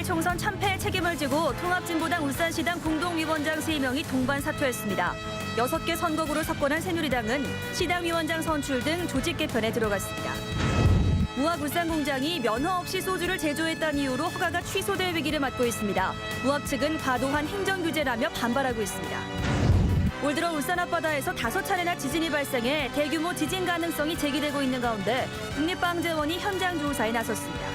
총선 참패에 책임을 지고 통합진보당 울산시당 공동위원장 3명이 동반 사퇴했습니다. 6개 선거구를 석권한 새누리당은 시당위원장 선출 등 조직 개편에 들어갔습니다. 무학 울산공장이 면허 없이 소주를 제조했다는 이유로 허가가 취소될 위기를 맞고 있습니다. 무학 측은 과도한 행정규제라며 반발하고 있습니다. 올 들어 울산 앞바다에서 5차례나 지진이 발생해 대규모 지진 가능성이 제기되고 있는 가운데 국립방재원이 현장 조사에 나섰습니다.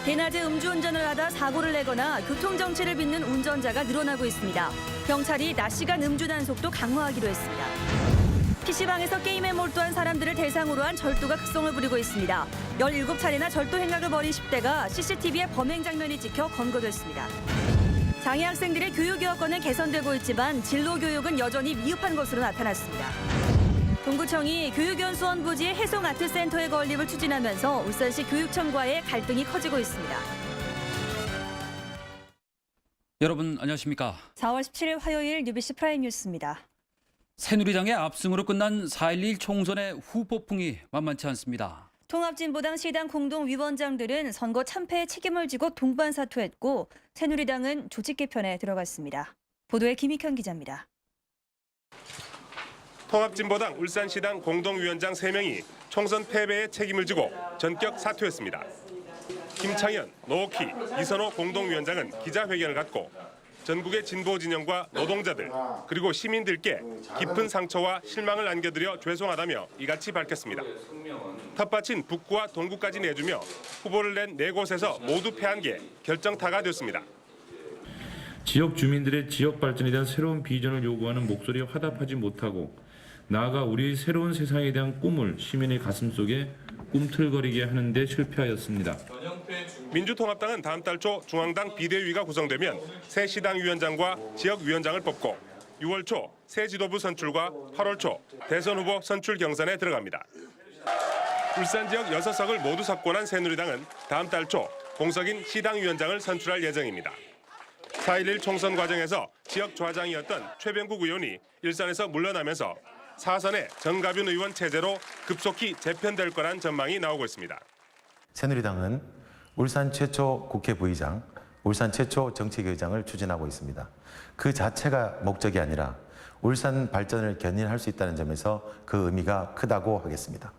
대낮에 음주운전을 하다 사고를 내거나 교통정체를 빚는 운전자가 늘어나고 있습니다. 경찰이 낮 시간 음주 단속도 강화하기로 했습니다. PC방에서 게임에 몰두한 사람들을 대상으로 한 절도가 극성을 부리고 있습니다. 17차례나 절도 행각을 벌인 10대가 CCTV에 범행 장면이 찍혀 검거됐습니다. 장애 학생들의 교육 여건은 개선되고 있지만 진로 교육은 여전히 미흡한 것으로 나타났습니다. 동구청이 교육연수원 부지의 해송아트센터의 건립을 추진하면서 울산시 교육청과의 갈등이 커지고 있습니다. 여러분 안녕하십니까? 4월 17일 화요일 UBC 프라임 뉴스입니다. 새누리당의 압승으로 끝난 4.11 총선의 후폭풍이 만만치 않습니다. 통합진보당 시당 공동위원장들은 선거 참패에 책임을 지고 동반 사퇴했고 새누리당은 조직 개편에 들어갔습니다. 보도에 김익현 기자입니다. 통합진보당 울산시당 공동위원장 3명이 총선 패배에 책임을 지고 전격 사퇴했습니다. 김창현, 노옥희, 이선호 공동위원장은 기자회견을 갖고 전국의 진보 진영과 노동자들 그리고 시민들께 깊은 상처와 실망을 안겨드려 죄송하다며 이같이 밝혔습니다. 텃밭인 북구와 동구까지 내주며 후보를 낸 4곳에서 모두 패한 게 결정타가 됐습니다. 지역 주민들의 지역 발전에 대한 새로운 비전을 요구하는 목소리에 화답하지 못하고 나아가 우리의 새로운 세상에 대한 꿈을 시민의 가슴속에 꿈틀거리게 하는 데 실패하였습니다. 민주통합당은 다음 달 초 중앙당 비대위가 구성되면 새 시당위원장과 지역위원장을 뽑고 6월 초 새 지도부 선출과 8월 초 대선 후보 선출 경선에 들어갑니다. 울산 지역 6석을 모두 석권한 새누리당은 다음 달 초 공석인 시당위원장을 선출할 예정입니다. 4.11 총선 과정에서 지역 좌장이었던 최병국 의원이 일산에서 물러나면서 사선의 정가균 의원 체제로 급속히 재편될 거란 전망이 나오고 있습니다. 새누리당은 울산 최초 국회 부의장, 울산 최초 정책위의장을 추진하고 있습니다. 그 자체가 목적이 아니라 울산 발전을 견인할 수 있다는 점에서 그 의미가 크다고 하겠습니다.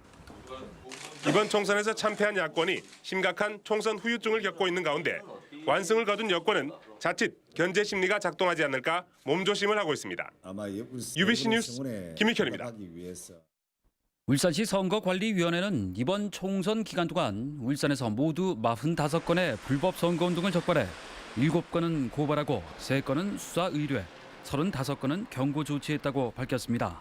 이번 총선에서 참패한 야권이 심각한 총선 후유증을 겪고 있는 가운데 완승을 거둔 여권은 자칫 견제 심리가 작동하지 않을까 몸조심을 하고 있습니다. UBC 뉴스 김익현입니다. 울산시 선거관리위원회는 이번 총선 기간 동안 울산에서 모두 45건의 불법 선거운동을 적발해 7건은 고발하고 3건은 수사 의뢰, 35건은 경고 조치했다고 밝혔습니다.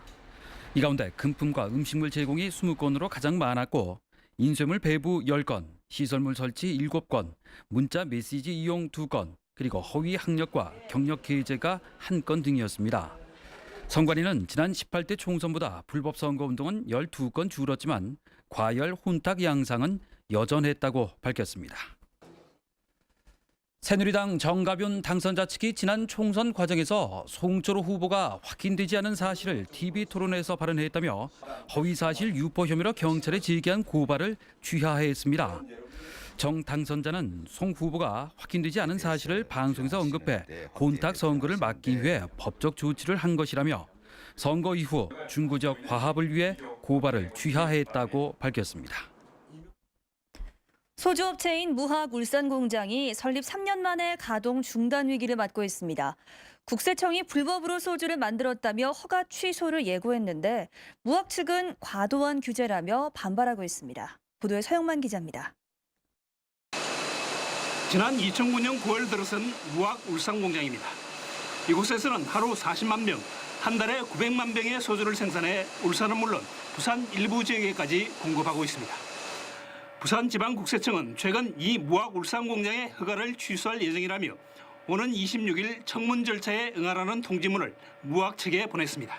이 가운데 금품과 음식물 제공이 20건으로 가장 많았고 인쇄물 배부 10건, 시설물 설치 7건, 문자 메시지 이용 2건, 그리고 허위 학력과 경력 해제가 1건 등이었습니다. 선관위는 지난 18대 총선보다 불법 선거운동은 12건 줄었지만 과열 혼탁 양상은 여전했다고 밝혔습니다. 새누리당 정가균 당선자 측이 지난 총선 과정에서 송철호 후보가 확인되지 않은 사실을 TV토론에서 발언했다며 허위사실 유포 혐의로 경찰에 제기한 고발을 취하했습니다. 정 당선자는 송 후보가 확인되지 않은 사실을 방송에서 언급해 혼탁 선거를 막기 위해 법적 조치를 한 것이라며 선거 이후 중구적 화합을 위해 고발을 취하했다고 밝혔습니다. 소주업체인 무학 울산공장이 설립 3년 만에 가동 중단 위기를 맞고 있습니다. 국세청이 불법으로 소주를 만들었다며 허가 취소를 예고했는데 무학 측은 과도한 규제라며 반발하고 있습니다. 보도에 서영만 기자입니다. 지난 2009년 9월 들어선 무학 울산공장입니다. 이곳에서는 하루 40만 병, 한 달에 900만 병의 소주를 생산해 울산은 물론 부산 일부 지역에까지 공급하고 있습니다. 부산지방국세청은 최근 이 무학 울산공장의 허가를 취소할 예정이라며 오는 26일 청문 절차에 응하라는 통지문을 무학 측에 보냈습니다.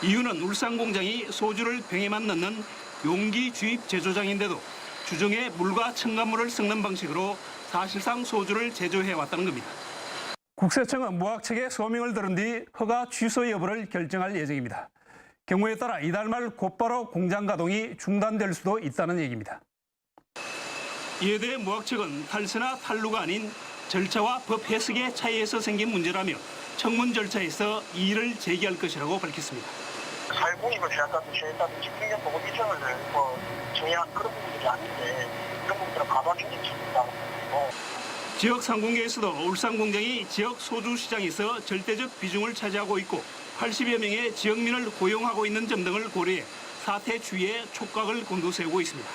이유는 울산공장이 소주를 병에만 넣는 용기 주입 제조장인데도 주정에 물과 첨가물을 섞는 방식으로 사실상 소주를 제조해왔다는 겁니다. 국세청은 무학 측의 소명을 들은 뒤 허가 취소 여부를 결정할 예정입니다. 경우에 따라 이달 말 곧바로 공장 가동이 중단될 수도 있다는 얘기입니다. 이에 대해 무학 측은 탈세나 탈루가 아닌 절차와 법 해석의 차이에서 생긴 문제라며 청문 절차에서 이의를 제기할 것이라고 밝혔습니다. 살구입을 제한다든지 풍력보고 일정을 제한 그런 부분들이 아닌데 그런 부분들은 가방에 있습니다. 지역 상공계에서도 울산공장이 지역 소주 시장에서 절대적 비중을 차지하고 있고 80여 명의 지역민을 고용하고 있는 점 등을 고려해 사태 추이에 촉각을 곤두세우고 있습니다.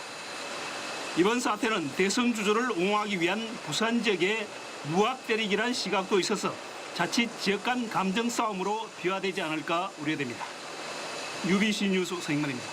이번 사태는 대선 주조를 옹호하기 위한 부산 지역의 무학 때리기란 시각도 있어서 자칫 지역 간 감정 싸움으로 비화되지 않을까 우려됩니다. UBC 뉴스 서익만입니다.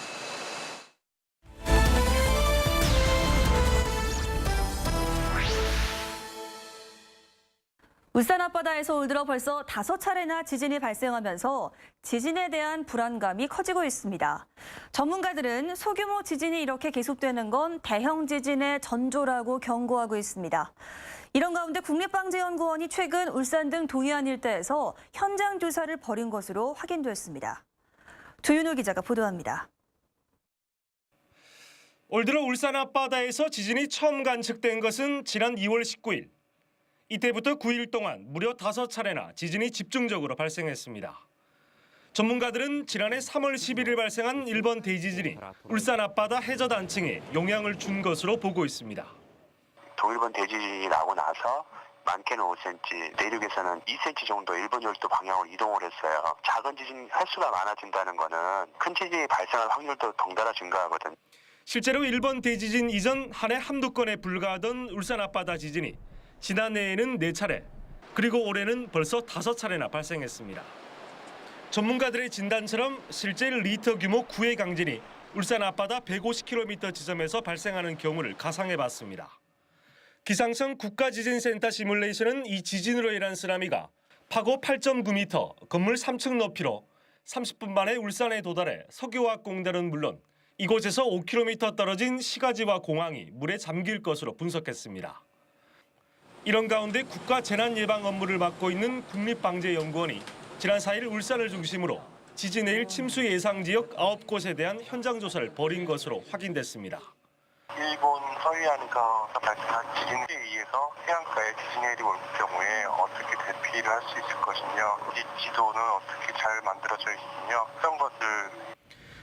울산 앞바다에서 올 들어 벌써 5차례나 지진이 발생하면서 지진에 대한 불안감이 커지고 있습니다. 전문가들은 소규모 지진이 이렇게 계속되는 건 대형 지진의 전조라고 경고하고 있습니다. 이런 가운데 국립방재연구원이 최근 울산 등 동해안 일대에서 현장 조사를 벌인 것으로 확인됐습니다. 조윤호 기자가 보도합니다. 올 들어 울산 앞바다에서 지진이 처음 관측된 것은 지난 2월 19일. 이때부터 9일 동안 무려 5차례나 지진이 집중적으로 발생했습니다. 전문가들은 지난해 3월 11일 발생한 일본 대지진이 울산 앞바다 해저 단층에 영향을 준 것으로 보고 있습니다. 동일본 대지진이 나고 나서 많게는 5cm, 내륙에서는 2cm 정도 일본 열도 방향으로 이동을 했어요. 작은 지진 횟수가 많아진다는 거는 큰 지진이 발생할 확률도 덩달아 증가하거든요. 실제로 일본 대지진 이전 한 해 한두 건에 불과하던 울산 앞바다 지진이 지난해에는 4차례, 그리고 올해는 벌써 5차례나 발생했습니다. 전문가들의 진단처럼 실제 리터 규모 9의 강진이 울산 앞바다 150km 지점에서 발생하는 경우를 가상해봤습니다. 기상청 국가지진센터 시뮬레이션은 이 지진으로 인한 쓰나미가 파고 8.9m, 건물 3층 높이로 30분 만에 울산에 도달해 석유화학공단은 물론 이곳에서 5km 떨어진 시가지와 공항이 물에 잠길 것으로 분석했습니다. 이런 가운데 국가재난예방 업무를 맡고 있는 국립방재연구원이 지난 4일 울산을 중심으로 지진의 일 침수 예상 지역 9곳에 대한 현장 조사를 벌인 것으로 확인됐습니다. 일본 서해안에서 발생한 지진에 의해서 해안가에 지진해일이 올 경우에 어떻게 대피를 할 수 있을 것이며 이 지도는 어떻게 잘 만들어져 있으며 그런 것을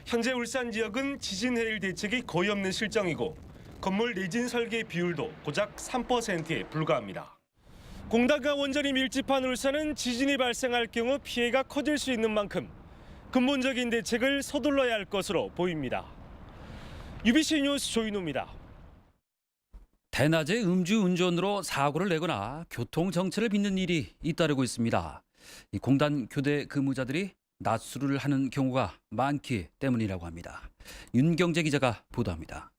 현재 울산 지역은 지진 해일 대책이 거의 없는 실정이고 건물 내진 설계 비율도 고작 3%에 불과합니다. 공단과 원전이 밀집한 울산은 지진이 발생할 경우 피해가 커질 수 있는 만큼 근본적인 대책을 서둘러야 할 것으로 보입니다. UBC 뉴스 조인호입니다. 대낮에 음주운전으로 사고를 내거나 교통 정체를 빚는 일이 잇따르고 있습니다. 이 공단 교대 근무자들이 낮술을 하는 경우가 많기 때문이라고 합니다. 윤경재 기자가 보도합니다.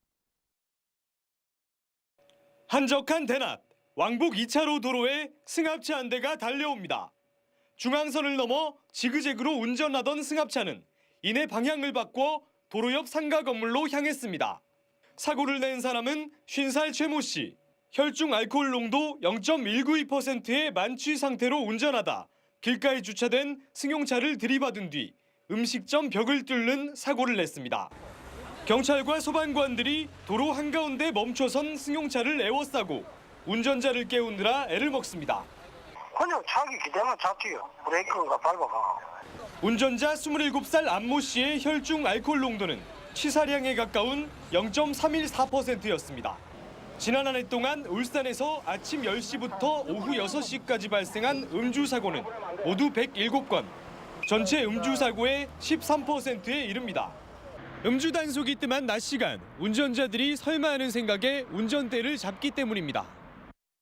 한적한 대낮, 왕복 2차로 도로에 승합차 한 대가 달려옵니다. 중앙선을 넘어 지그재그로 운전하던 승합차는 이내 방향을 바꿔 도로 옆 상가 건물로 향했습니다. 사고를 낸 사람은 50살 최모 씨. 혈중 알코올 농도 0.192%의 만취 상태로 운전하다 길가에 주차된 승용차를 들이받은 뒤 음식점 벽을 뚫는 사고를 냈습니다. 경찰과 소방관들이 도로 한가운데 멈춰선 승용차를 에워싸고 운전자를 깨우느라 애를 먹습니다. 그냥 자기 기대만 잡지요. 브레이크가 밟아가. 운전자 27살 안모 씨의 혈중 알코올 농도는 치사량에 가까운 0.314%였습니다. 지난 한 해 동안 울산에서 아침 10시부터 오후 6시까지 발생한 음주 사고는 모두 107건, 전체 음주 사고의 13%에 이릅니다. 음주 단속이 뜸한 낮 시간, 운전자들이 설마 하는 생각에 운전대를 잡기 때문입니다.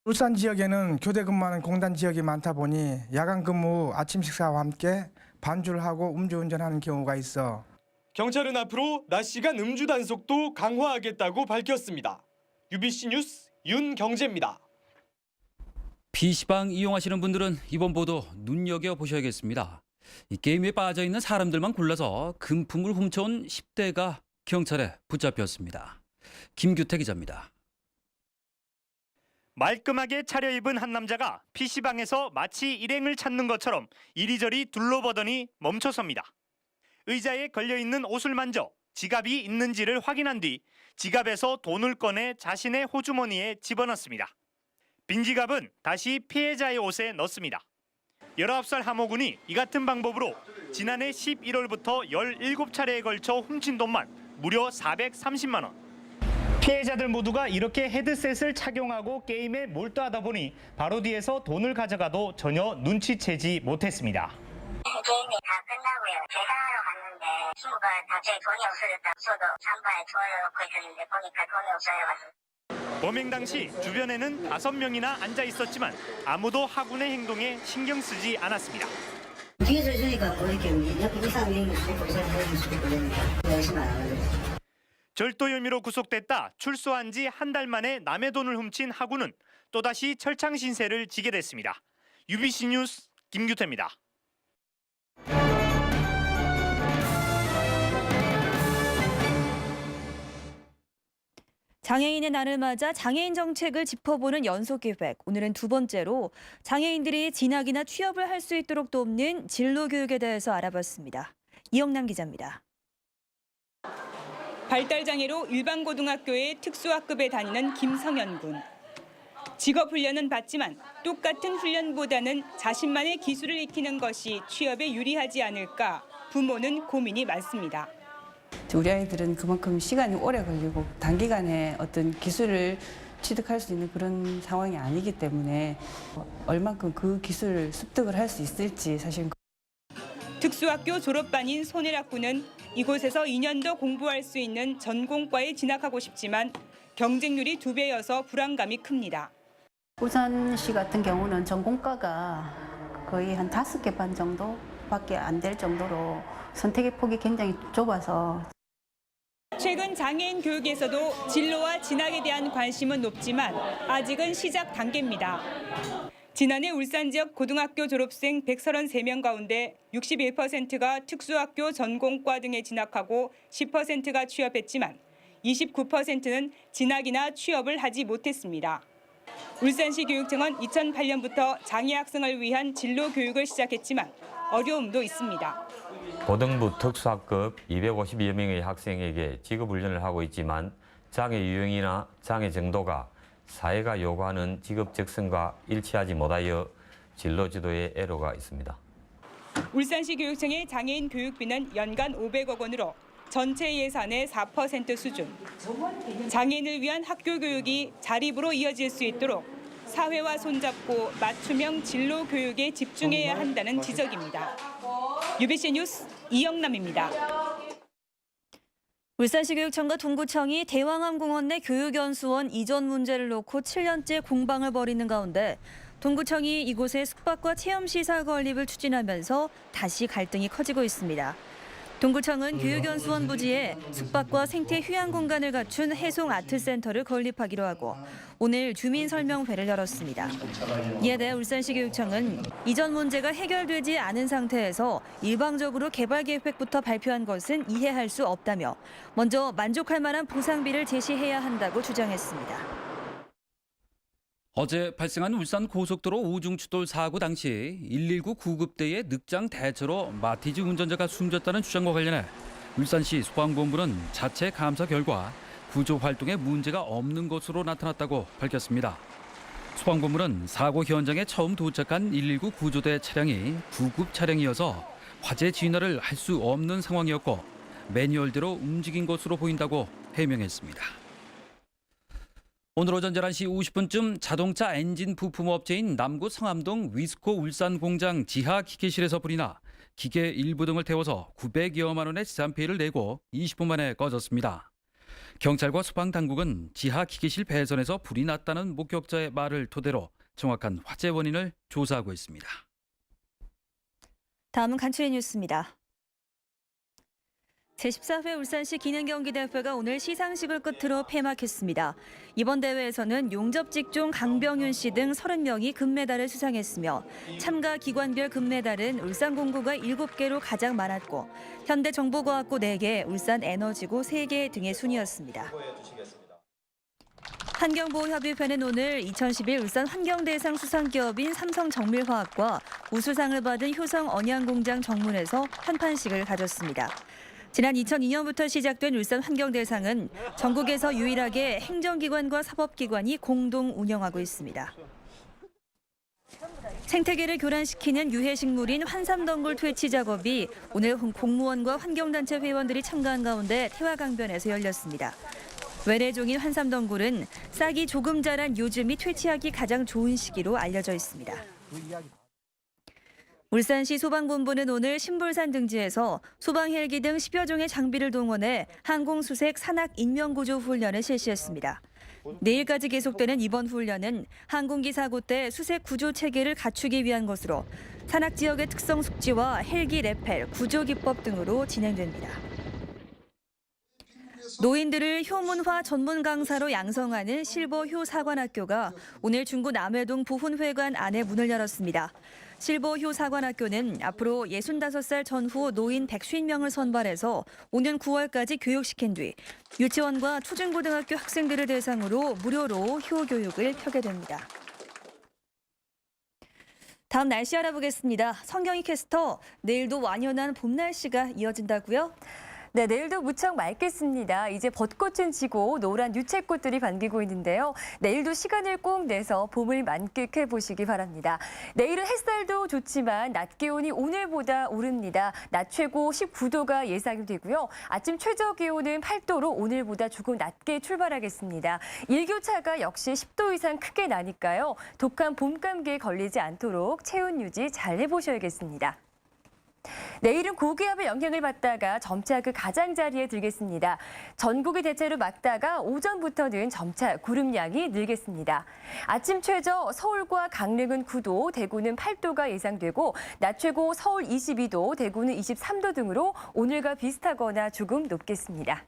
울산 지역에는 교대 근무하는 공단 지역이 많다 보니 야간 근무 후 아침 식사와 함께 반주를 하고 음주운전하는 경우가 있어. 경찰은 앞으로 낮 시간 음주 단속도 강화하겠다고 밝혔습니다. UBC 뉴스 윤경재입니다. PC방 이용하시는 분들은 이번 보도 눈여겨보셔야겠습니다. 이 게임에 빠져있는 사람들만 골라서 금품을 훔쳐온 10대가 경찰에 붙잡혔습니다. 김규태 기자입니다. 말끔하게 차려입은 한 남자가 PC방에서 마치 일행을 찾는 것처럼 이리저리 둘러보더니 멈춰섭니다. 의자에 걸려있는 옷을 만져 지갑이 있는지를 확인한 뒤 지갑에서 돈을 꺼내 자신의 호주머니에 집어넣습니다. 빈 지갑은 다시 피해자의 옷에 넣습니다. 19살 하모군이 이 같은 방법으로 지난해 11월부터 17차례에 걸쳐 훔친 돈만 무려 430만 원. 피해자들 모두가 이렇게 헤드셋을 착용하고 게임에 몰두하다 보니 바로 뒤에서 돈을 가져가도 전혀 눈치채지 못했습니다. 게임이 다 끝나고요. 계산하러 갔는데 친구가 갑자기 돈이 없어졌다. 저도 잠바에 돈을 넣고 있었는데 보니까 돈이 없어져가지고. 범행 당시 주변에는 5명이나 앉아 있었지만 아무도 하군의 행동에 신경 쓰지 않았습니다. 뒤에서 있으니까 이렇게 옆에 이상 있는 수도 있고 이상 있는 수도 있고 그러니까 열심히 안 하거든요. 절도 혐의로 구속됐다 출소한 지 한 달 만에 남의 돈을 훔친 하군은 또다시 철창 신세를 지게 됐습니다. UBC 뉴스 김규태입니다. 장애인의 날을 맞아 장애인 정책을 짚어보는 연속기획. 오늘은 두 번째로 장애인들이 진학이나 취업을 할 수 있도록 돕는 진로교육에 대해서 알아봤습니다. 이영남 기자입니다. 발달장애로 일반고등학교의 특수학급에 다니는 김성현 군. 직업훈련은 받지만 똑같은 훈련보다는 자신만의 기술을 익히는 것이 취업에 유리하지 않을까 부모는 고민이 많습니다. 우리 아이들은 그만큼 시간이 오래 걸리고 단기간에 어떤 기술을 취득할 수 있는 그런 상황이 아니기 때문에 얼만큼 그 기술을 습득을 할 수 있을지 사실. 특수학교 졸업반인 손혜락 군은 이곳에서 2년 더 공부할 수 있는 전공과에 진학하고 싶지만 경쟁률이 2배여서 불안감이 큽니다. 울산시 같은 경우는 전공과가 거의 한 5개 반 정도밖에 안 될 정도로 선택의 폭이 굉장히 좁아서. 최근 장애인 교육에서도 진로와 진학에 대한 관심은 높지만 아직은 시작 단계입니다. 지난해 울산 지역 고등학교 졸업생 133명 가운데 61%가 특수학교 전공과 등에 진학하고 10%가 취업했지만 29%는 진학이나 취업을 하지 못했습니다. 울산시 교육청은 2008년부터 장애 학생을 위한 진로 교육을 시작했지만 어려움도 있습니다. 고등부 특수학급 252여 명의 학생에게 직업훈련을 하고 있지만 장애 유형이나 장애 정도가 사회가 요구하는 직업 적성과 일치하지 못하여 진로 지도에 애로가 있습니다. 울산시 교육청의 장애인 교육비는 연간 500억 원으로 전체 예산의 4% 수준. 장애인을 위한 학교 교육이 자립으로 이어질 수 있도록 사회와 손잡고 맞춤형 진로 교육에 집중해야 한다는 지적입니다. UBC 뉴스 이영남입니다. 울산시 교육청과 동구청이 대왕암공원 내 교육연수원 이전 문제를 놓고 7년째 공방을 벌이는 가운데 동구청이 이곳에 숙박과 체험시설 건립을 추진하면서 다시 갈등이 커지고 있습니다. 동구청은 교육연수원 부지에 숙박과 생태 휴양 공간을 갖춘 해송 아트센터를 건립하기로 하고 오늘 주민 설명회를 열었습니다. 이에 대해 울산시 교육청은 이전 문제가 해결되지 않은 상태에서 일방적으로 개발 계획부터 발표한 것은 이해할 수 없다며 먼저 만족할 만한 보상비를 제시해야 한다고 주장했습니다. 어제 발생한 울산 고속도로 오중추돌 사고 당시 119 구급대의 늑장 대처로 마티즈 운전자가 숨졌다는 주장과 관련해 울산시 소방본부는 자체 감사 결과 구조 활동에 문제가 없는 것으로 나타났다고 밝혔습니다. 소방본부는 사고 현장에 처음 도착한 119 구조대 차량이 구급 차량이어서 화재 진화를 할 수 없는 상황이었고 매뉴얼대로 움직인 것으로 보인다고 해명했습니다. 오늘 오전 11시 50분쯤 자동차 엔진 부품 업체인 남구 성암동 위스코 울산 공장 지하 기계실에서 불이 나 기계 일부 등을 태워서 900여만 원의 재산 피해를 내고 20분 만에 꺼졌습니다. 경찰과 소방당국은 지하 기계실 배선에서 불이 났다는 목격자의 말을 토대로 정확한 화재 원인을 조사하고 있습니다. 다음은 간추린 뉴스입니다. 제14회 울산시 기능경기대회가 오늘 시상식을 끝으로 폐막했습니다. 이번 대회에서는 용접 직종 강병윤 씨 등 30명이 금메달을 수상했으며 참가 기관별 금메달은 울산공고가 7개로 가장 많았고 현대정보과학고 4개, 울산에너지고 3개 등의 순이었습니다. 환경보호협의회는 오늘 2011 울산 환경대상 수상기업인 삼성정밀화학과 우수상을 받은 효성 언양공장 정문에서 현판식을 가졌습니다. 지난 2002년부터 시작된 울산 환경대상은 전국에서 유일하게 행정기관과 사법기관이 공동 운영하고 있습니다. 생태계를 교란시키는 유해식물인 환삼덩굴 퇴치 작업이 오늘 공무원과 환경단체 회원들이 참가한 가운데 태화강변에서 열렸습니다. 외래종인 환삼덩굴은 싹이 조금 자란 요즘이 퇴치하기 가장 좋은 시기로 알려져 있습니다. 울산시 소방본부는 오늘 신불산 등지에서 소방 헬기 등 10여 종의 장비를 동원해 항공수색 산악 인명구조 훈련을 실시했습니다. 내일까지 계속되는 이번 훈련은 항공기 사고 때 수색 구조 체계를 갖추기 위한 것으로 산악 지역의 특성 숙지와 헬기 레펠, 구조 기법 등으로 진행됩니다. 노인들을 효문화 전문 강사로 양성하는 실버 효사관학교가 오늘 중구 남해동 보훈회관 안에 문을 열었습니다. 실버 효사관학교는 앞으로 65살 전후 노인 150명을 선발해서 오는 9월까지 교육시킨 뒤 유치원과 초중고등학교 학생들을 대상으로 무료로 효 교육을 펴게 됩니다. 다음 날씨 알아보겠습니다. 성경희 캐스터, 내일도 완연한 봄 날씨가 이어진다고요? 네, 내일도 무척 맑겠습니다. 이제 벚꽃은 지고 노란 유채꽃들이 반기고 있는데요. 내일도 시간을 꼭 내서 봄을 만끽해 보시기 바랍니다. 내일은 햇살도 좋지만 낮 기온이 오늘보다 오릅니다. 낮 최고 19도가 예상이 되고요. 아침 최저 기온은 8도로 오늘보다 조금 낮게 출발하겠습니다. 일교차가 역시 10도 이상 크게 나니까요. 독한 봄 감기에 걸리지 않도록 체온 유지 잘 해보셔야겠습니다. 내일은 고기압의 영향을 받다가 점차 그 가장자리에 들겠습니다. 전국이 대체로 맑다가 오전부터는 점차 구름량이 늘겠습니다. 아침 최저 서울과 강릉은 9도, 대구는 8도가 예상되고 낮 최고 서울 22도, 대구는 23도 등으로 오늘과 비슷하거나 조금 높겠습니다.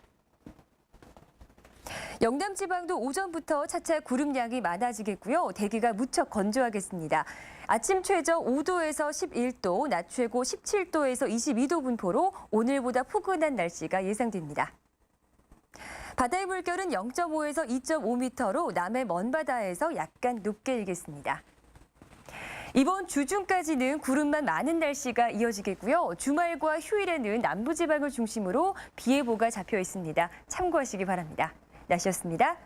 영남 지방도 오전부터 차차 구름량이 많아지겠고요. 대기가 무척 건조하겠습니다. 아침 최저 5도에서 11도, 낮 최고 17도에서 22도 분포로 오늘보다 포근한 날씨가 예상됩니다. 바다의 물결은 0.5에서 2.5m로 남해 먼바다에서 약간 높게 일겠습니다. 이번 주 중까지는 구름만 많은 날씨가 이어지겠고요. 주말과 휴일에는 남부지방을 중심으로 비 예보가 잡혀 있습니다. 참고하시기 바랍니다. 날씨였습니다.